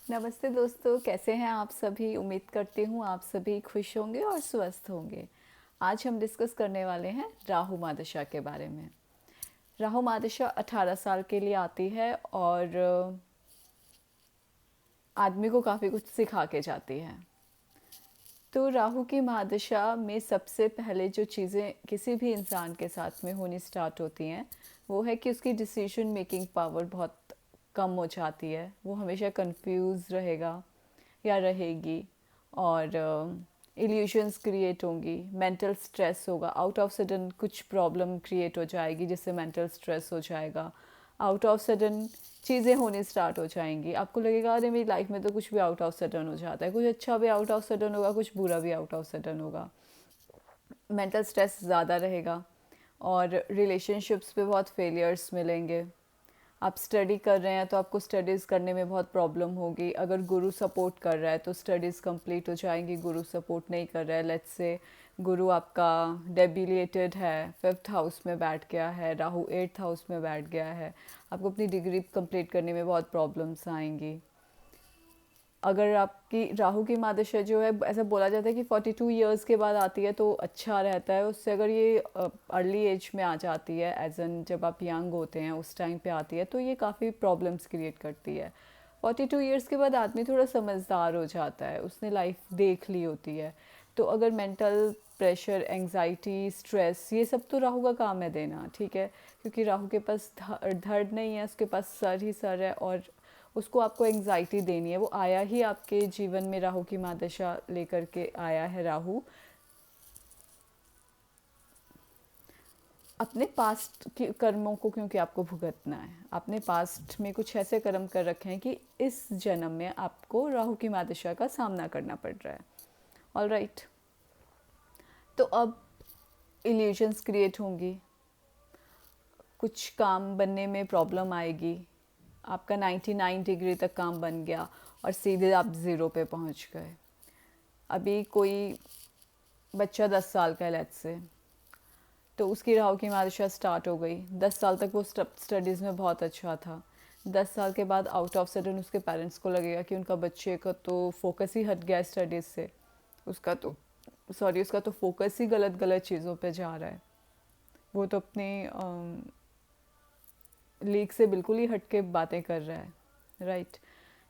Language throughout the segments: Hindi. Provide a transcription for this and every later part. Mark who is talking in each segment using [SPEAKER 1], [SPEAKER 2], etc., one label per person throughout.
[SPEAKER 1] नमस्ते दोस्तों, कैसे हैं आप सभी। उम्मीद करती हूँ आप सभी खुश होंगे और स्वस्थ होंगे। आज हम डिस्कस करने वाले हैं राहु मादशा के बारे में। राहु मादशा 18 साल के लिए आती है और आदमी को काफ़ी कुछ सिखा के जाती है। तो राहु की महादशा में सबसे पहले जो चीज़ें किसी भी इंसान के साथ में होनी स्टार्ट होती हैं वो है कि उसकी डिसीजन मेकिंग पावर बहुत कम हो जाती है। वो हमेशा कंफ्यूज रहेगा या रहेगी और इल्यूशंस क्रिएट होंगी, मेंटल स्ट्रेस होगा, आउट ऑफ सडन कुछ प्रॉब्लम क्रिएट हो जाएगी जिससे मेंटल स्ट्रेस हो जाएगा। आउट ऑफ सडन चीज़ें होने स्टार्ट हो जाएंगी, आपको लगेगा अरे मेरी लाइफ में तो कुछ भी आउट ऑफ सडन हो जाता है, कुछ अच्छा भी आउट ऑफ सडन होगा, कुछ बुरा भी आउट ऑफ सडन होगा। मेंटल स्ट्रेस ज़्यादा रहेगा और रिलेशनशिप्स पे बहुत फेलियर्स मिलेंगे। आप स्टडी कर रहे हैं तो आपको स्टडीज़ करने में बहुत प्रॉब्लम होगी। अगर गुरु सपोर्ट कर रहा है तो स्टडीज़ कंप्लीट हो जाएंगी। गुरु सपोर्ट नहीं कर रहा है, लेट्स से गुरु आपका डेबिलिएटेड है, 5th हाउस में बैठ गया है, राहु 8th हाउस में बैठ गया है, आपको अपनी डिग्री कंप्लीट करने में बहुत प्रॉब्लम्स आएंगी। अगर आपकी राहु की महादशा जो है, ऐसा बोला जाता है कि 42 ईयर्स के बाद आती है तो अच्छा रहता है। उससे अगर ये अर्ली एज में आ जाती है, एज एन जब आप यंग होते हैं उस टाइम पे आती है, तो ये काफ़ी प्रॉब्लम्स क्रिएट करती है। 42 ईयर्स के बाद आदमी थोड़ा समझदार हो जाता है, उसने लाइफ देख ली होती है। तो अगर मेंटल प्रेशर, एंग्जाइटी, स्ट्रेस, ये सब तो राहु का काम है देना, ठीक है। क्योंकि राहु के पास धड़ नहीं है, उसके पास सर ही सर है और उसको आपको एंग्जाइटी देनी है। वो आया ही आपके जीवन में, राहु की महादशा लेकर के आया है राहु। अपने पास्ट के कर्मों को क्योंकि आपको भुगतना है, आपने पास्ट में कुछ ऐसे कर्म कर रखे हैं कि इस जन्म में आपको राहु की महादशा का सामना करना पड़ रहा है। ऑल राइट, तो अब इल्यूजन्स क्रिएट होंगी, कुछ काम बनने में प्रॉब्लम आएगी। आपका 99 डिग्री तक काम बन गया और सीधे आप ज़ीरो पे पहुंच गए। अभी कोई बच्चा 10 साल का है लेट्स से, तो उसकी राहु की महादशा स्टार्ट हो गई। 10 साल तक वो स्टडीज़ में बहुत अच्छा था। 10 साल के बाद आउट ऑफ सडन उसके पेरेंट्स को लगेगा कि उनका बच्चे का तो फोकस ही हट गया स्टडीज़ से, उसका तो फोकस ही गलत गलत चीज़ों पे जा रहा है। वो तो अपनी लीग से बिल्कुल ही हट के बातें कर रहा है, राइट।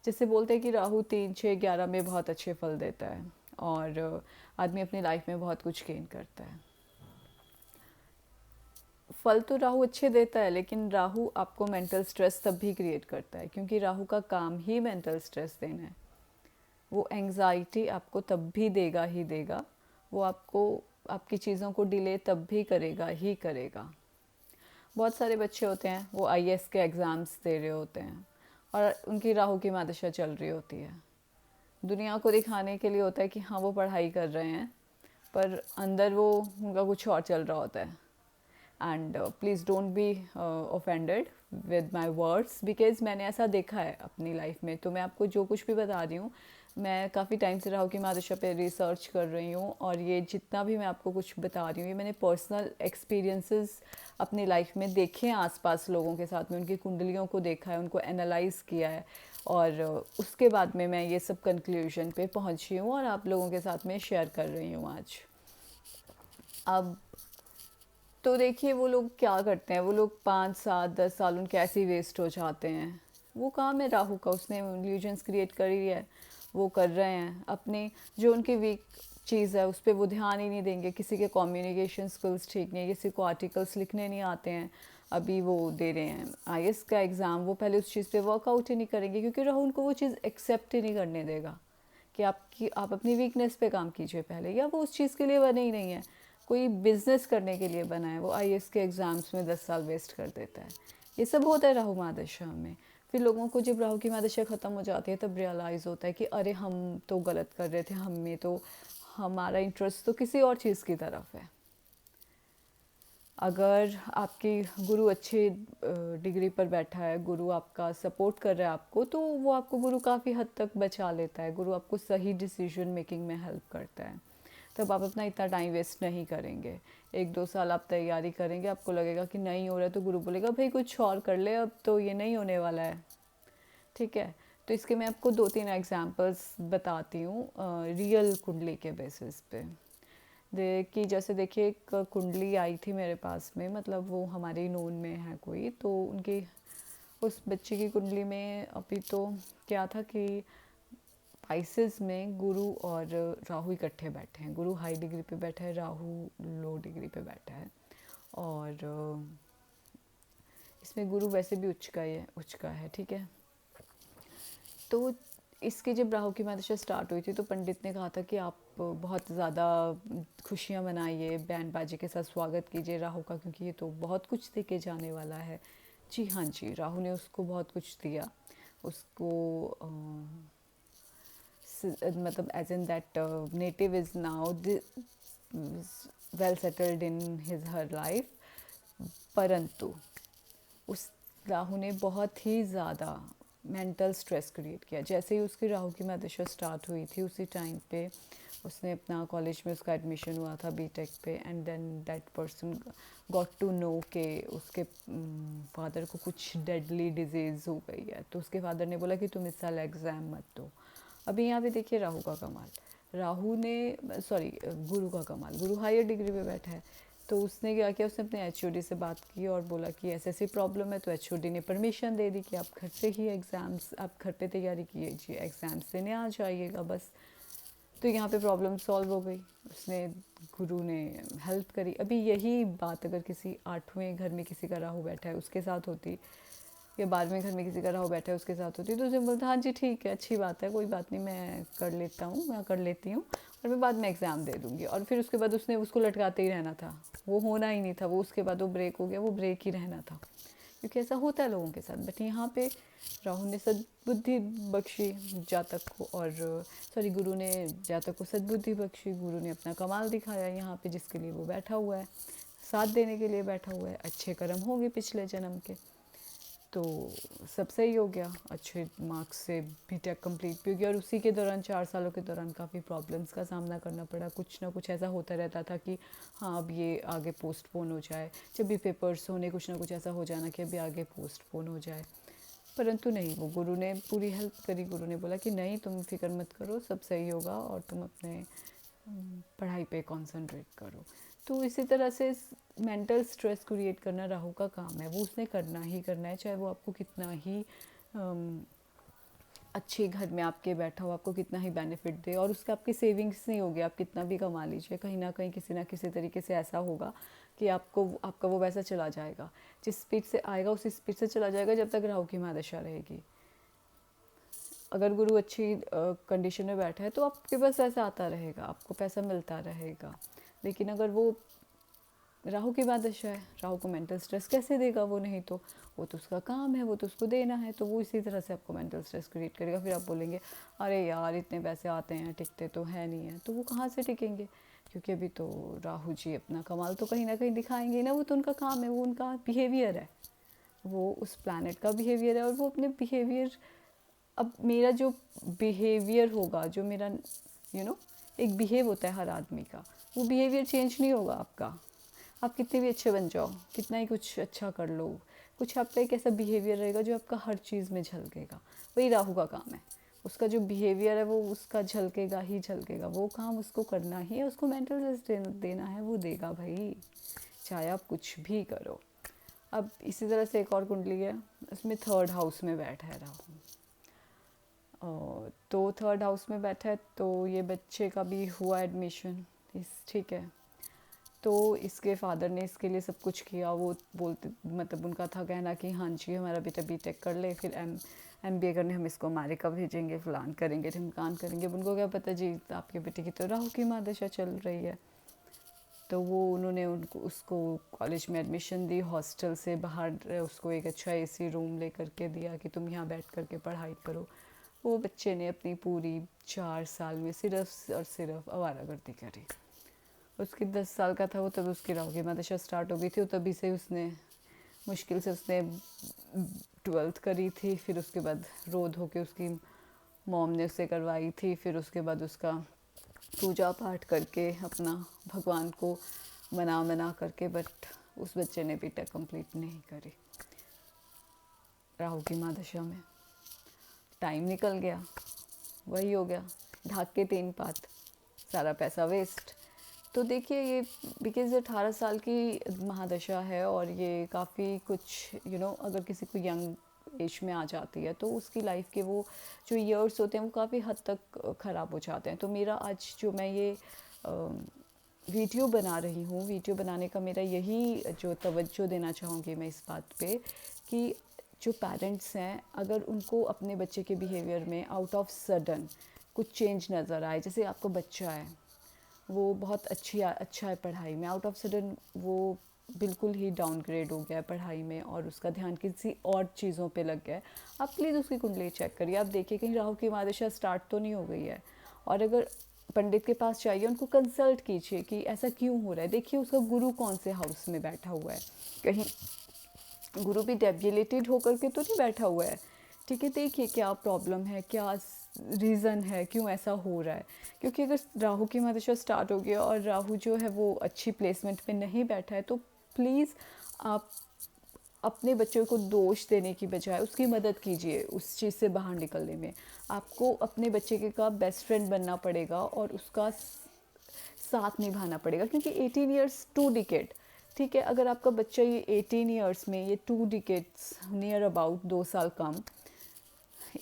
[SPEAKER 1] जिससे बोलते हैं कि राहु 3, 6, 11 में बहुत अच्छे फल देता है और आदमी अपनी लाइफ में बहुत कुछ गेन करता है। फल तो राहु अच्छे देता है, लेकिन राहु आपको मेंटल स्ट्रेस तब भी क्रिएट करता है क्योंकि राहु का काम ही मेंटल स्ट्रेस देना है। वो एंग्जाइटी आपको तब भी देगा ही देगा। वो आपको आपकी चीज़ों को डिले तब भी करेगा ही करेगा। बहुत सारे बच्चे होते हैं वो आईएएस के एग्ज़ाम्स दे रहे होते हैं और उनकी राहु की महादशा चल रही होती है। दुनिया को दिखाने के लिए होता है कि हाँ वो पढ़ाई कर रहे हैं, पर अंदर वो उनका कुछ और चल रहा होता है। And please don't be offended with my words, because मैंने ऐसा देखा है अपनी लाइफ में। तो मैं आपको जो कुछ भी बता रही हूँ, मैं काफ़ी टाइम से राहु की महादशा पे रिसर्च कर रही हूँ और ये जितना भी मैं आपको कुछ बता रही हूँ, ये मैंने पर्सनल एक्सपीरियंसेस अपनी लाइफ में देखे हैं, आसपास लोगों के साथ में उनकी कुंडलियों को देखा है, उनको एनालाइज किया है और उसके बाद में मैं ये सब कंक्लूजन पे पहुँची हूँ और आप लोगों के साथ में शेयर कर रही हूँ आज। अब तो देखिए वो लोग क्या करते हैं, वो लोग 5, 7, 10 साल उनके ऐसे ही वेस्ट हो जाते हैं। वो काम है राहु का, उसने इल्यूजन्स क्रिएट करी है, वो कर रहे हैं अपने जो उनकी वीक चीज़ है उस पर वो ध्यान ही नहीं देंगे। किसी के कम्युनिकेशन स्किल्स ठीक नहीं है, किसी को आर्टिकल्स लिखने नहीं आते हैं, अभी वो दे रहे हैं आईएएस का एग्ज़ाम, वो पहले उस चीज़ पे वर्कआउट ही नहीं करेंगे क्योंकि राहु उनको वो चीज़ एक्सेप्ट ही नहीं करने देगा कि आप अपनी वीकनेस पे काम कीजिए पहले, या वो उस चीज़ के लिए बने ही नहीं है। कोई बिजनेस करने के लिए बना है, वो आईएएस के एग्ज़ाम्स में 10 साल वेस्ट कर देता है। ये सब होता है राहु महादशा में। फिर लोगों को जब राहु की महादशा ख़त्म हो जाती है तब रियलाइज़ होता है कि अरे हम तो गलत कर रहे थे, हमें तो हमारा इंटरेस्ट तो किसी और चीज़ की तरफ है। अगर आपकी गुरु अच्छे डिग्री पर बैठा है, गुरु आपका सपोर्ट कर रहा है आपको, तो वो आपको गुरु काफ़ी हद तक बचा लेता है। गुरु आपको सही डिसीजन मेकिंग में हेल्प करता है, तब आप अपना इतना टाइम वेस्ट नहीं करेंगे। 1, 2 साल आप तैयारी करेंगे, आपको लगेगा कि नहीं हो रहा है तो गुरु बोलेगा भाई कुछ और कर ले, अब तो ये नहीं होने वाला है, ठीक है। तो इसके मैं आपको 2-3 एग्जांपल्स बताती हूँ रियल कुंडली के बेसिस पे। कि जैसे देखिए एक कुंडली आई थी मेरे पास में, मतलब वो हमारे नोन में है कोई, तो उनकी उस बच्चे की कुंडली में अभी तो क्या था कि पाइसेस में गुरु और राहु इकट्ठे बैठे हैं। गुरु हाई डिग्री पे बैठा है, राहु लो डिग्री पे बैठा है। और इसमें गुरु वैसे भी उच्च का है, ठीक है। तो इसकी जब राहु की महादशा स्टार्ट हुई थी तो पंडित ने कहा था कि आप बहुत ज़्यादा खुशियाँ मनाइए, बैंड बाजे के साथ स्वागत कीजिए राहु का, क्योंकि ये तो बहुत कुछ दे के जाने वाला है। जी हाँ जी, राहु ने उसको बहुत कुछ दिया। उसको मतलब as in that native is now well settled in his her life, परंतु उस राहु ने बहुत ही ज़्यादा मेंटल स्ट्रेस क्रिएट किया। जैसे ही उसकी राहु की महादशा स्टार्ट हुई थी उसी टाइम पे उसने अपना कॉलेज में उसका एडमिशन हुआ था बीटेक पे, and then that person got to know कि उसके फादर को कुछ डेडली डिजीज़ हो गई है। तो उसके फादर ने बोला कि तुम इस साल एग्ज़ाम मत दो। अभी यहाँ पे देखिए राहु का कमाल, राहु ने सॉरी गुरु का कमाल, गुरु हायर डिग्री पे बैठा है। तो उसने क्या किया, उसने अपने एचओडी से बात की और बोला कि ऐसी ऐसी प्रॉब्लम है। तो एचओडी ने परमिशन दे दी कि आप घर से ही एग्ज़ाम्स, आप घर पे तैयारी कीजिए, एग्ज़ाम्स देने आ जाइएगा बस। तो यहाँ पे प्रॉब्लम सॉल्व हो गई, उसने गुरु ने हेल्प करी। अभी यही बात अगर किसी 8वें घर में किसी का राहु बैठा है उसके साथ होती, या 12वें घर में किसी का राहु बैठा है उसके साथ होती, तो उसने बोलता हाँ जी ठीक है, अच्छी बात है, कोई बात नहीं, मैं कर लेता हूँ, मैं कर लेती हूँ और मैं बाद में एग्ज़ाम दे दूँगी। और फिर उसके बाद उसने उसको लटकाते ही रहना था, वो होना ही नहीं था, वो उसके बाद वो ब्रेक हो गया, वो ब्रेक ही रहना था, क्योंकि ऐसा होता है लोगों के साथ। बट यहाँ पे राहु ने सद्बुद्धि बख्शी जातक को, और सॉरी गुरु ने जातक को सद्बुद्धि बख्शी, गुरु ने अपना कमाल दिखाया यहाँ पे, जिसके लिए वो बैठा हुआ है, साथ देने के लिए बैठा हुआ है। अच्छे कर्म होंगे पिछले जन्म के, तो सब सही हो गया, अच्छे मार्क्स से बीटेक कंप्लीट भी हो गया। और उसी के दौरान 4 सालों के दौरान काफ़ी प्रॉब्लम्स का सामना करना पड़ा। कुछ ना कुछ ऐसा होता रहता था कि हाँ अब ये आगे पोस्टपोन हो जाए, जब भी पेपर्स होने कुछ ना कुछ ऐसा हो जाना कि अभी आगे पोस्टपोन हो जाए। परंतु नहीं, वो गुरु ने पूरी हेल्प करी। गुरु ने बोला कि नहीं तुम फिक्र मत करो, सब सही होगा और तुम अपने पढ़ाई पे कंसंट्रेट करो। तो इसी तरह से मेंटल स्ट्रेस क्रिएट करना राहु का काम है, वो उसने करना ही करना है, चाहे वो आपको कितना ही अच्छे घर में आपके बैठा हो, आपको कितना ही बेनिफिट दे, और उसका आपकी सेविंग्स नहीं होगी, आप कितना भी कमा लीजिए, कहीं ना कहीं किसी ना किसी तरीके से ऐसा होगा कि आपको आपका वो वैसा चला जाएगा, जिस स्पीड से आएगा उसी स्पीड से चला जाएगा जब तक राहु की महादशा रहेगी। अगर गुरु अच्छी कंडीशन में बैठा है तो आपके पास पैसा आता रहेगा, आपको पैसा मिलता रहेगा। लेकिन अगर वो राहु की महादशा है, राहु को मेंटल स्ट्रेस कैसे देगा वो, नहीं तो वो तो उसका काम है, वो तो उसको देना है, तो वो इसी तरह से आपको मेंटल स्ट्रेस क्रिएट करेगा। फिर आप बोलेंगे अरे यार इतने पैसे आते हैं टिकते तो है नहीं है, तो वो कहाँ से टिकेंगे, क्योंकि अभी तो राहु जी अपना कमाल तो कहीं ना कहीं दिखाएंगे ना, वो तो उनका काम है, वो उनका बिहेवियर है, वो उस प्लानट का बिहेवियर है, और वो अपने बिहेवियर, अब मेरा जो बिहेवियर होगा, जो मेरा एक बिहेव होता है हर आदमी का, वो बिहेवियर चेंज नहीं होगा आपका। आप कितने भी अच्छे बन जाओ, कितना ही कुछ अच्छा कर लो, कुछ आपका एक ऐसा बिहेवियर रहेगा जो आपका हर चीज़ में झलकेगा। वही राहु का काम है, उसका जो बिहेवियर है वो उसका झलकेगा ही झलकेगा, वो काम उसको करना ही है, उसको मेंटल स्ट्रेस देना है, वो देगा भाई, चाहे आप कुछ भी करो। अब इसी तरह से एक और कुंडली है, उसमें 3rd हाउस में बैठा है राहु, तो 3rd हाउस में बैठा है, तो ये बच्चे का भी हुआ एडमिशन, ठीक है। तो इसके फादर ने इसके लिए सब कुछ किया, वो बोलते मतलब उनका था कहना कि हाँ जी हमारा बेटा बीटेक कर ले, फिर MBA करने हम इसको अमेरिका भेजेंगे, फलान करेंगे ढिमकान करेंगे। उनको क्या पता जी आपके बेटे की तो राहु की महादशा चल रही है। तो वो उन्होंने उसको कॉलेज में एडमिशन दी, हॉस्टल से बाहर उसको एक अच्छा AC रूम ले करके दिया कि तुम यहाँ बैठ करके पढ़ाई करो। वो बच्चे ने अपनी पूरी 4 साल में सिर्फ और सिर्फ आवारागर्दी करी। उसकी 10 साल का था वो, तब उसकी राहु की महादशा स्टार्ट हो गई थी, तभी से उसने मुश्किल से उसने 12th करी थी। फिर उसके बाद रोध होके उसकी मॉम ने उससे करवाई थी, फिर उसके बाद उसका पूजा पाठ करके अपना भगवान को मना करके, बट उस बच्चे ने बीटेक कंप्लीट नहीं करी राहु की महादशा में। टाइम निकल गया, वही हो गया, ढाक के 3 पात, सारा पैसा वेस्ट। तो देखिए ये बिकॉज़ 18 साल की महादशा है और ये काफ़ी कुछ अगर किसी को यंग एज में आ जाती है तो उसकी लाइफ के वो जो ईयर्स होते हैं वो काफ़ी हद तक ख़राब हो जाते हैं। तो मेरा आज जो मैं ये वीडियो बना रही हूँ, वीडियो बनाने का मेरा यही जो तवज्जो देना चाहूँगी मैं इस बात पे कि जो पेरेंट्स हैं अगर उनको अपने बच्चे के बिहेवियर में आउट ऑफ सडन कुछ चेंज नज़र आए, जैसे आपका बच्चा है वो बहुत अच्छा है पढ़ाई में, आउट ऑफ सडन वो बिल्कुल ही डाउनग्रेड हो गया है पढ़ाई में और उसका ध्यान किसी और चीज़ों पे लग गया है, आप प्लीज़ उसकी कुंडली चेक करिए, आप देखिए कहीं राहु की महादशा स्टार्ट तो नहीं हो गई है। और अगर पंडित के पास जाइए, उनको कंसल्ट कीजिए कि ऐसा क्यों हो रहा है, देखिए उसका गुरु कौन से हाउस में बैठा हुआ है, कहीं गुरु भी डेबिलिटेड होकर के तो नहीं बैठा हुआ है। ठीक है, देखिए क्या प्रॉब्लम है, क्या रीज़न है, क्यों ऐसा हो रहा है। क्योंकि अगर राहु की महादशा स्टार्ट हो गया और राहु जो है वो अच्छी प्लेसमेंट पे नहीं बैठा है तो प्लीज़ आप अपने बच्चों को दोष देने की बजाय उसकी मदद कीजिए उस चीज़ से बाहर निकलने में। आपको अपने बच्चे के का बेस्ट फ्रेंड बनना पड़ेगा और उसका साथ निभाना पड़ेगा, क्योंकि 18 ईयर्स 2 डिकेड, ठीक है, अगर आपका बच्चा ये 18 ईयर्स में ये 2 डिकेड्स नियर अबाउट 2 साल कम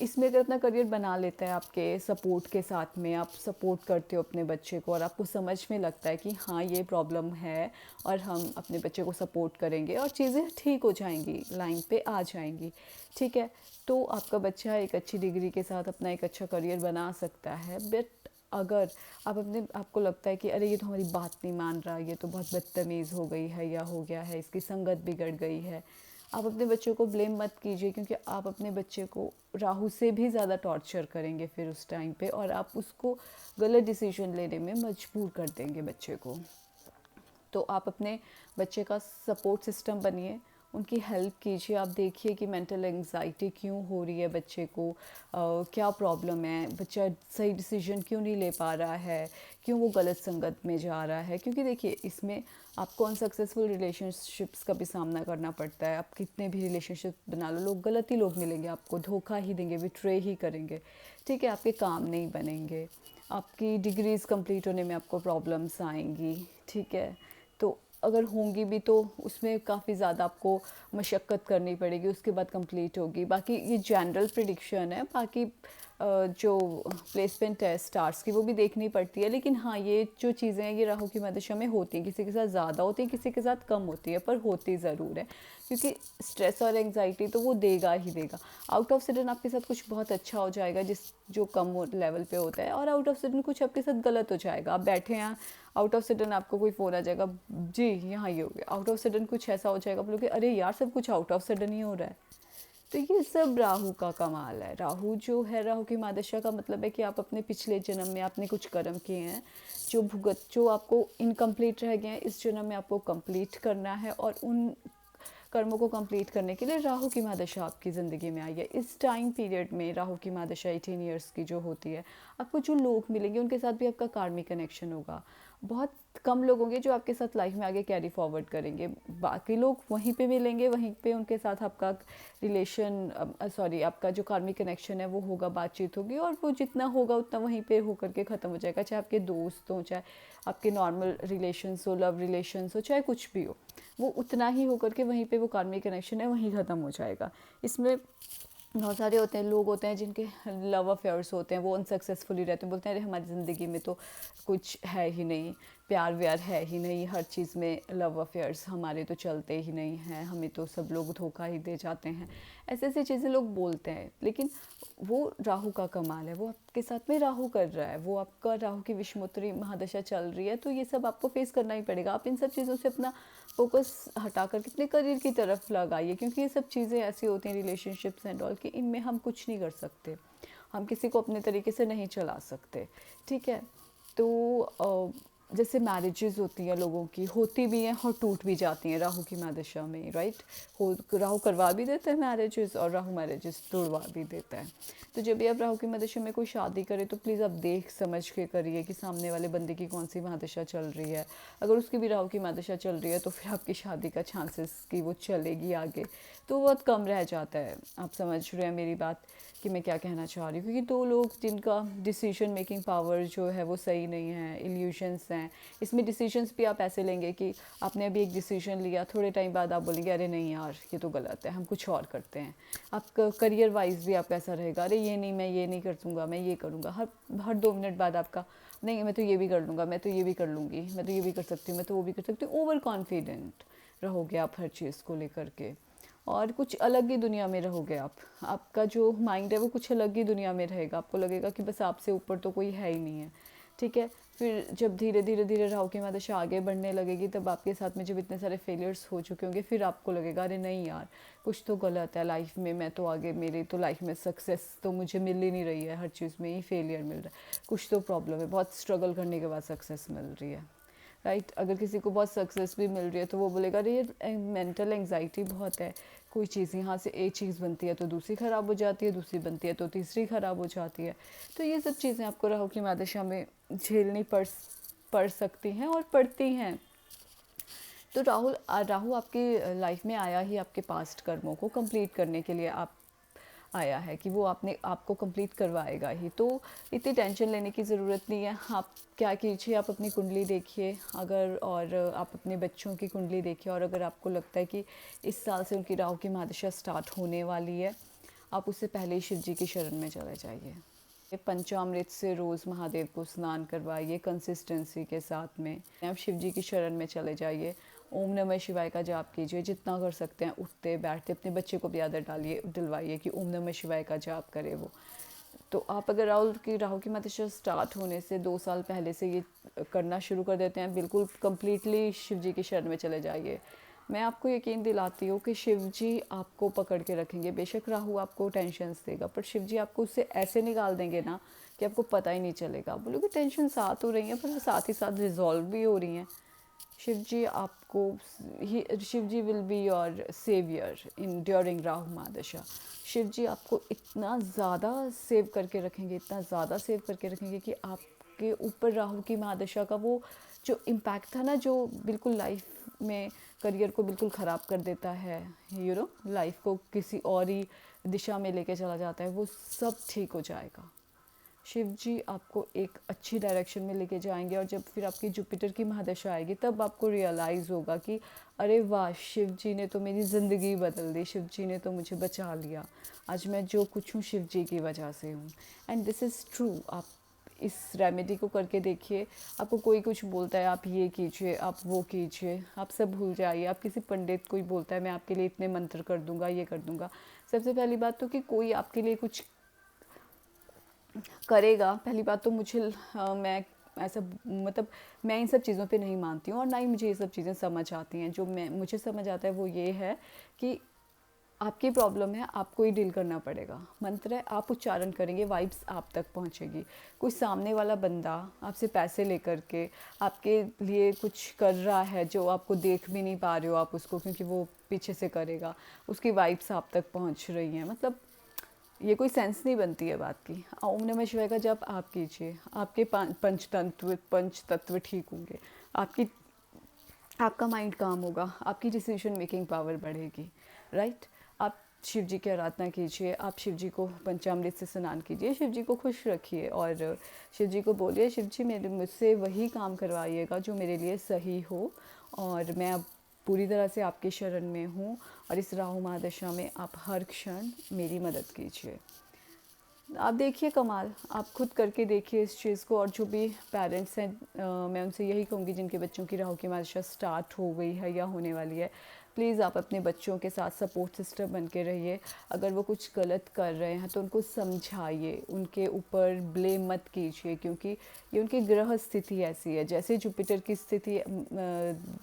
[SPEAKER 1] इसमें अगर अपना करियर बना लेता है आपके सपोर्ट के साथ में, आप सपोर्ट करते हो अपने बच्चे को और आपको समझ में लगता है कि हाँ ये प्रॉब्लम है और हम अपने बच्चे को सपोर्ट करेंगे और चीज़ें ठीक हो जाएंगी, लाइन पे आ जाएंगी, ठीक है, तो आपका बच्चा एक अच्छी डिग्री के साथ अपना एक अच्छा करियर बना सकता है। बट अगर आपको लगता है कि अरे ये तो हमारी बात नहीं मान रहा, ये तो बहुत बदतमीज़ हो गई है या हो गया है, इसकी संगत बिगड़ गई है, आप अपने बच्चों को ब्लेम मत कीजिए, क्योंकि आप अपने बच्चे को राहु से भी ज़्यादा टॉर्चर करेंगे फिर उस टाइम पे और आप उसको गलत डिसीजन लेने में मजबूर कर देंगे बच्चे को। तो आप अपने बच्चे का सपोर्ट सिस्टम बनिए, उनकी हेल्प कीजिए, आप देखिए कि मेंटल एंग्जाइटी क्यों हो रही है बच्चे को, क्या प्रॉब्लम है, बच्चा सही डिसीजन क्यों नहीं ले पा रहा है, क्यों वो गलत संगत में जा रहा है। क्योंकि देखिए इसमें आपको अनसक्सेसफुल रिलेशनशिप्स का भी सामना करना पड़ता है, आप कितने भी रिलेशनशिप बना लो, लोग गलत ही लोग मिलेंगे आपको, धोखा ही देंगे, बिट्रे ही करेंगे, ठीक है, आपके काम नहीं बनेंगे, आपकी डिग्रीज़ कंप्लीट होने में आपको प्रॉब्लम्स आएंगी, ठीक है, तो अगर होंगी भी तो उसमें काफ़ी ज़्यादा आपको मशक्क़त करनी पड़ेगी, उसके बाद कंप्लीट होगी। बाकी ये जनरल प्रेडिक्शन है, बाकी जो प्लेसमेंट है स्टार्स की वो भी देखनी पड़ती है, लेकिन हाँ ये जो चीज़ें हैं ये राहु की महादशा में होती हैं, किसी के साथ ज़्यादा होती है, किसी के साथ कम होती है, पर होती ज़रूर है, क्योंकि स्ट्रेस और एंग्जाइटी तो वो देगा ही देगा। आउट ऑफ सडन आपके साथ कुछ बहुत अच्छा हो जाएगा जो कम लेवल पे होता है, और आउट ऑफ सडन कुछ आपके साथ गलत हो जाएगा, आप बैठे हैं, आउट ऑफ सडन आपको कोई फ़ोन आ जाएगा, जी यहाँ ये हो गया, आउट ऑफ सडन कुछ ऐसा हो जाएगा, बोलोगे अरे यार सब कुछ आउट ऑफ सडन ही हो रहा है। तो ये सब राहु का कमाल है। राहु जो है, राहु की महादशा का मतलब है कि आप अपने पिछले जन्म में आपने कुछ कर्म किए हैं जो आपको इनकम्प्लीट रह गए हैं, इस जन्म में आपको कंप्लीट करना है, और उन कर्मों को कंप्लीट करने के लिए राहु की महादशा आपकी ज़िंदगी में आई है। इस टाइम पीरियड में राहु की महादशा 18 ईयर्स की जो होती है, आपको जो लोग मिलेंगे उनके साथ भी आपका कार्मिक कनेक्शन होगा। बहुत कम लोग होंगे जो आपके साथ लाइफ में आगे कैरी फॉरवर्ड करेंगे, बाकी लोग वहीं पे मिलेंगे, वहीं पे उनके साथ आपका आपका जो कार्मिक कनेक्शन है वो होगा, बातचीत होगी, और वो जितना होगा उतना वहीं पे होकर के ख़त्म हो जाएगा, चाहे आपके दोस्त हों, चाहे आपके नॉर्मल रिलेशंस हो, लव रिलेशंस हो, चाहे कुछ भी हो, वो उतना ही होकर के वहीं पे वो कार्मिक कनेक्शन है वहीं ख़त्म हो जाएगा। इसमें बहुत सारे होते हैं लोग होते हैं जिनके लव अफेयर्स होते हैं, वो अनसक्सेसफुली रहते हैं, बोलते हैं अरे हमारी ज़िंदगी में तो कुछ है ही नहीं, प्यार व्यार है ही नहीं, हर चीज़ में लव अफेयर्स हमारे तो चलते ही नहीं हैं, हमें तो सब लोग धोखा ही दे जाते हैं, ऐसे ऐसी चीज़ें लोग बोलते हैं। लेकिन वो राहु का कमाल है, वो आपके साथ में राहु कर रहा है, वो आपका राहु की विषमोत्तरी महादशा चल रही है, तो ये सब आपको फेस करना ही पड़ेगा। आप इन सब चीज़ों से अपना फोकस हटा कर कितने करियर की तरफ लगाइए, क्योंकि ये सब चीज़ें ऐसी होती हैं रिलेशनशिप्स एंड ऑल कि इनमें हम कुछ नहीं कर सकते, हम किसी को अपने तरीके से नहीं चला सकते, ठीक है। तो जैसे मैरिजेस होती हैं लोगों की, होती भी हैं और टूट भी जाती हैं राहु की महादशा में, राइट, हो राहु करवा भी देता है मैरिजेस और राहु मैरिजेस तोड़वा भी देता है। तो जब भी आप राहु की महादशा में कोई शादी करें तो प्लीज़ आप देख समझ के करिए कि सामने वाले बंदे की कौन सी महादशा चल रही है। अगर उसकी भी राहु की महादशा चल रही है तो फिर आपकी शादी का चांसेस कि वो चलेगी आगे तो बहुत कम रह जाता है। आप समझ रहे हैं मेरी बात कि मैं क्या कहना चाह रही हूँ, क्योंकि दो लोग जिनका डिसीजन मेकिंग पावर जो है वो सही नहीं है, इल्यूशंस हैं इसमें। डिसीजंस भी आप ऐसे लेंगे कि आपने अभी एक डिसीजन लिया, थोड़े टाइम बाद आप बोलेंगे अरे नहीं यार ये तो गलत है, हम कुछ और करते हैं। आपका करियर वाइज भी आपका ऐसा रहेगा, अरे ये नहीं, मैं ये नहीं कर दूँगा, मैं ये करूँगा। हर हर 2 मिनट बाद आपका नहीं, मैं तो ये भी कर लूँगा, मैं तो ये भी कर लूँगी, मैं तो ये भी कर सकती हूँ, मैं तो वो भी कर सकती हूँ। ओवर कॉन्फिडेंट रहोगे आप हर चीज़ को लेकर के, और कुछ अलग ही दुनिया में रहोगे आप। आपका जो माइंड है वो कुछ अलग ही दुनिया में रहेगा, आपको लगेगा कि बस आपसे ऊपर तो कोई है ही नहीं है, ठीक है। फिर जब धीरे धीरे धीरे राहु की महादशा आगे बढ़ने लगेगी, तब आपके साथ में जब इतने सारे फेलियर्स हो चुके होंगे, फिर आपको लगेगा अरे नहीं यार कुछ तो गलत है लाइफ में, मैं तो आगे, मेरी तो लाइफ में सक्सेस तो मुझे मिल ही नहीं रही है, हर चीज़ में ही फेलियर मिल रहा है, कुछ तो प्रॉब्लम है, बहुत स्ट्रगल करने के बाद सक्सेस मिल रही है, राइट। अगर किसी को बहुत सक्सेस भी मिल रही है तो वो बोलेगा अरे ये मेंटल एंग्जाइटी बहुत है, कोई चीज़ यहाँ से एक चीज़ बनती है तो दूसरी ख़राब हो जाती है, दूसरी बनती है तो तीसरी ख़राब हो जाती है। तो ये सब चीज़ें आपको राहु की महादशा में झेलनी पड़ सकती हैं और पड़ती हैं। तो राहु आपकी लाइफ में आया ही आपके पास्ट कर्मों को कंप्लीट करने के लिए आप आया है, कि वो आपने आपको कंप्लीट करवाएगा ही, तो इतनी टेंशन लेने की ज़रूरत नहीं है। आप क्या कीजिए, आप अपनी कुंडली देखिए अगर, और आप अपने बच्चों की कुंडली देखिए, और अगर आपको लगता है कि इस साल से उनकी राहु की महादशा स्टार्ट होने वाली है, आप उससे पहले ही शिव जी की शरण में चले जाइए। पंचामृत से रोज़ महादेव को स्नान करवाइए कंसिस्टेंसी के साथ में। आप शिव जी की शरण में चले जाइए, ओम नमः शिवाय का जाप कीजिए, जितना कर सकते हैं उठते बैठते। अपने बच्चे को भी आदत दिलवाइए कि ओम नमः शिवाय का जाप करे वो। तो आप अगर राहु की महादशा स्टार्ट होने से 2 साल पहले से ये करना शुरू कर देते हैं, बिल्कुल कंप्लीटली शिव जी की शरण में चले जाइए। मैं आपको यकीन दिलाती हूँ कि शिव जी आपको पकड़ के रखेंगे। बेशक राहु आपको टेंशन देगा, पर शिव जी आपको उससे ऐसे निकाल देंगे ना कि आपको पता ही नहीं चलेगा। बोलोगे टेंशन साथ हो रही है, पर साथ ही साथ रिजॉल्व भी हो रही हैं। शिव जी आपको Shiv ji will be your saviour in during Rahu mahadasha. Shiv ji आपको इतना ज़्यादा सेव करके रखेंगे, इतना ज़्यादा सेव करके रखेंगे कि आपके ऊपर राहु की महादशा का वो जो इम्पैक्ट था ना, जो बिल्कुल लाइफ में करियर को बिल्कुल ख़राब कर देता है, लाइफ को किसी और ही दिशा में लेके चला जाता है, वो सब ठीक हो जाएगा। शिव जी आपको एक अच्छी डायरेक्शन में लेके जाएंगे, और जब फिर आपकी जुपिटर की महादशा आएगी तब आपको रियलाइज़ होगा कि अरे वाह, शिव जी ने तो मेरी ज़िंदगी बदल दी, शिव जी ने तो मुझे बचा लिया, आज मैं जो कुछ हूँ शिव जी की वजह से हूँ। And this is true. आप इस रेमेडी को करके देखिए। आपको कोई कुछ बोलता है आप ये कीजिए, आप वो कीजिए, आप सब भूल जाइए। आप किसी पंडित कोई बोलता है मैं आपके लिए इतने मंत्र कर दूंगा, ये कर दूंगा, सबसे पहली बात तो कि कोई आपके लिए कुछ करेगा, पहली बात तो मैं ऐसा, मतलब मैं इन सब चीज़ों पे नहीं मानती हूँ, और ना ही मुझे ये सब चीज़ें समझ आती हैं। जो मुझे समझ आता है वो ये है कि आपकी प्रॉब्लम है, आपको ही डील करना पड़ेगा। मंत्र है, आप उच्चारण करेंगे, वाइब्स आप तक पहुंचेगी। कोई सामने वाला बंदा आपसे पैसे लेकर के आपके लिए कुछ कर रहा है जो आपको देख भी नहीं पा रहे हो आप उसको, क्योंकि वो पीछे से करेगा, उसकी वाइब्स आप तक पहुंच रही हैं। मतलब ये कोई सेंस नहीं बनती है बात की। ओम नमः शिवाय का जप आप कीजिए, आपके पंच तत्व ठीक होंगे, आपका माइंड काम होगा, आपकी डिसीजन मेकिंग पावर बढ़ेगी, राइट। आप शिव जी की आराधना कीजिए, आप शिव जी को पंचामृत से स्नान कीजिए, शिव जी को खुश रखिए, और शिव जी को बोलिए शिव जी मुझसे वही काम करवाइएगा जो मेरे लिए सही हो, और मैं अब पूरी तरह से आपकी शरण में हूँ, और इस राहु महादशा में आप हर क्षण मेरी मदद कीजिए। आप देखिए कमाल, आप खुद करके देखिए इस चीज़ को। और जो भी पेरेंट्स हैं, मैं उनसे यही कहूँगी जिनके बच्चों की राहु की महादशा स्टार्ट हो गई है या होने वाली है, प्लीज़ आप अपने बच्चों के साथ सपोर्ट सिस्टम बन के रहिए। अगर वो कुछ गलत कर रहे हैं तो उनको समझाइए, उनके ऊपर ब्लेम मत कीजिए, क्योंकि ये उनकी ग्रह स्थिति ऐसी है। जैसे जुपिटर की स्थिति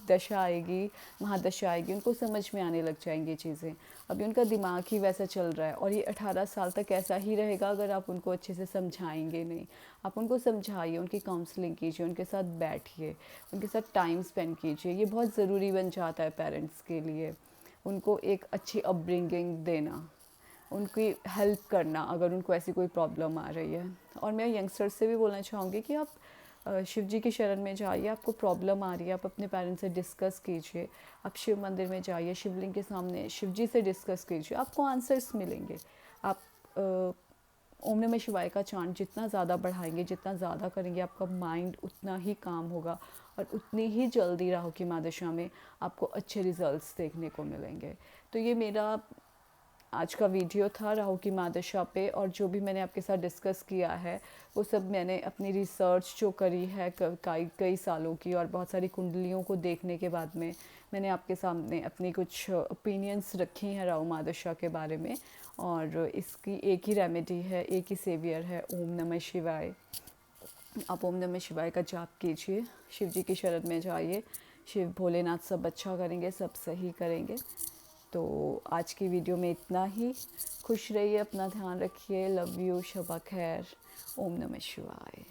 [SPEAKER 1] दशा आएगी, महादशा आएगी, उनको समझ में आने लग जाएंगी चीज़ें। अभी उनका दिमाग ही वैसा चल रहा है, और ये 18 साल तक ऐसा ही रहेगा अगर आप उनको अच्छे से समझाएंगे नहीं। आप उनको समझाइए, उनकी काउंसलिंग कीजिए, उनके साथ बैठिए, उनके साथ टाइम स्पेंड कीजिए। ये बहुत ज़रूरी बन जाता है पेरेंट्स के लिए। उनको एक अच्छी अपब्रिंगिंग देना, उनकी हेल्प करना अगर उनको ऐसी कोई प्रॉब्लम आ रही है। और मैं यंगस्टर्स से भी बोलना चाहूँगी कि आप शिव जी की शरण में जाइए। आपको प्रॉब्लम आ रही है, आप अपने पेरेंट्स से डिस्कस कीजिए। आप शिव मंदिर में जाइए, शिवलिंग के सामने शिव जी से डिस्कस कीजिए, आपको आंसर्स मिलेंगे। आप ओम नमः शिवाय का चांट जितना ज़्यादा बढ़ाएंगे, जितना ज़्यादा करेंगे, आपका माइंड उतना ही काम होगा और उतनी ही जल्दी राहु की महादशा में आपको अच्छे रिजल्ट्स देखने को मिलेंगे। तो ये मेरा आज का वीडियो था राहु की महादशा पे, और जो भी मैंने आपके साथ डिस्कस किया है वो सब मैंने अपनी रिसर्च जो करी है कई सालों की, और बहुत सारी कुंडलियों को देखने के बाद में मैंने आपके सामने अपनी कुछ ओपिनियंस रखी हैं राहु महादशा के बारे में। और इसकी एक ही रेमेडी है, एक ही सेवियर है, ओम नमः शिवाय। आप ओम नमः शिवाय का जाप कीजिए, शिव जी की शरण में जाइए, शिव भोलेनाथ सब अच्छा करेंगे, सब सही करेंगे। तो आज की वीडियो में इतना ही। खुश रहिए, अपना ध्यान रखिए, लव यू, शबा खैर, ओम नमः शिवाय।